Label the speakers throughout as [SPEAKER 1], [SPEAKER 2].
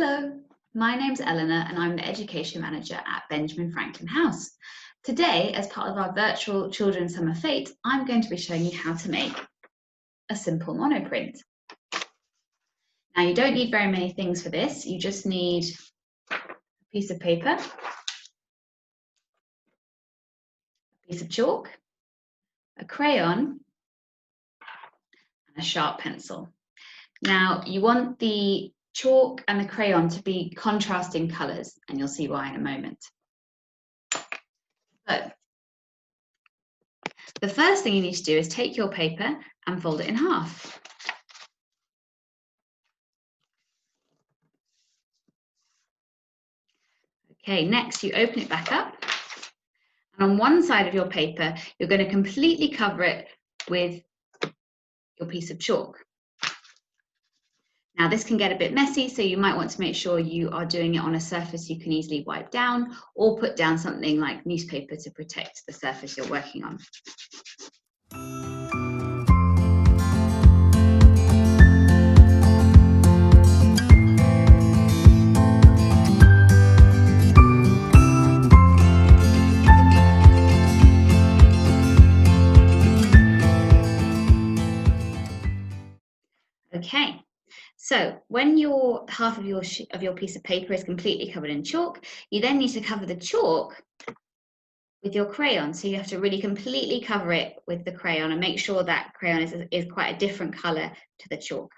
[SPEAKER 1] Hello, my name's Eleanor and I'm the Education Manager at Benjamin Franklin House. Today, as part of our virtual Children's Summer Fete, I'm going to be showing you how to make a simple monoprint. Now, you don't need very many things for this. You just need a piece of paper, a piece of chalk, a crayon, and a sharp pencil. Now, you want the chalk and the crayon to be contrasting colours, and you'll see why in a moment. So, the first thing you need to do is take your paper and fold it in half. Okay, next you open it back up, and on one side of your paper, you're going to completely cover it with your piece of chalk. Now this can get a bit messy, so you might want to make sure you are doing it on a surface you can easily wipe down, or put down something like newspaper to protect the surface you're working on. Okay, so when your half of your piece of paper is completely covered in chalk, you then need to cover the chalk with your crayon. So you have to really completely cover it with the crayon and make sure that crayon is quite a different colour to the chalk.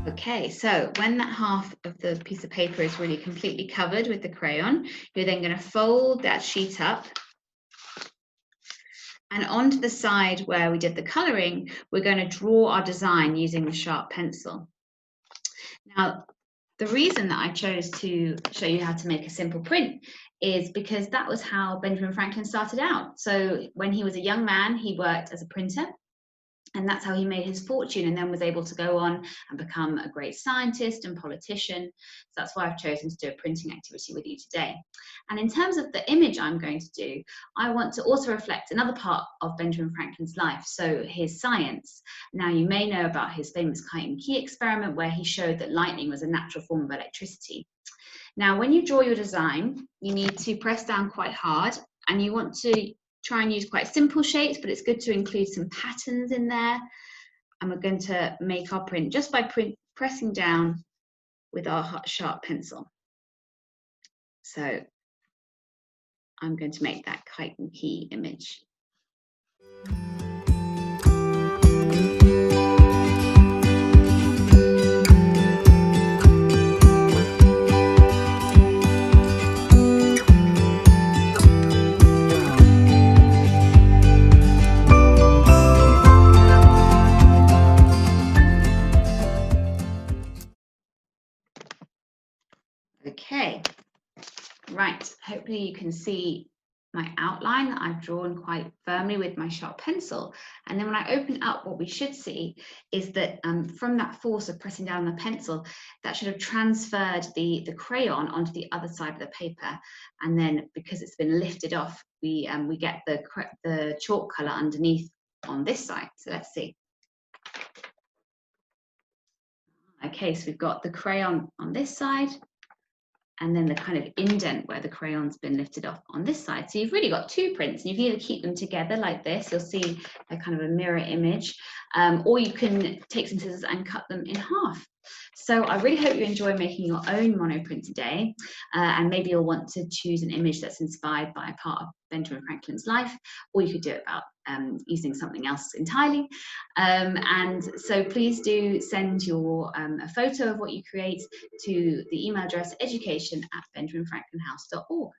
[SPEAKER 1] Okay, so when that half of the piece of paper is really completely covered with the crayon, you're then going to fold that sheet up, and onto the side where we did the colouring, we're going to draw our design using the sharp pencil. Now, the reason that I chose to show you how to make a simple print is because that was how Benjamin Franklin started out. So when he was a young man, he worked as a printer, and that's how he made his fortune, and then was able to go on and become a great scientist and politician. So that's why I've chosen to do a printing activity with you today. And in terms of the image I'm going to do, I want to also reflect another part of Benjamin Franklin's life, so his science. Now, you may know about his famous kite and key experiment, where he showed that lightning was a natural form of electricity. Now, when you draw your design, you need to press down quite hard, and you want to try and use quite simple shapes, but it's good to include some patterns in there. And we're going to make our print just by pressing down with our sharp pencil. So I'm going to make that kite and key image. Okay, right, hopefully you can see my outline that I've drawn quite firmly with my sharp pencil. And then when I open up, what we should see is that from that force of pressing down the pencil, that should have transferred the crayon onto the other side of the paper. And then because it's been lifted off, we get the chalk colour underneath on this side. So let's see. Okay, so we've got the crayon on this side, and then the kind of indent where the crayon's been lifted off on this side. So you've really got two prints, and you can either keep them together like this, you'll see a kind of a mirror image, or you can take some scissors and cut them in half. So I really hope you enjoy making your own monoprint today, and maybe you'll want to choose an image that's inspired by a part of Benjamin Franklin's life, or you could do it about using something else entirely. And so please do send your a photo of what you create to the email address education@benjaminfranklinhouse.org.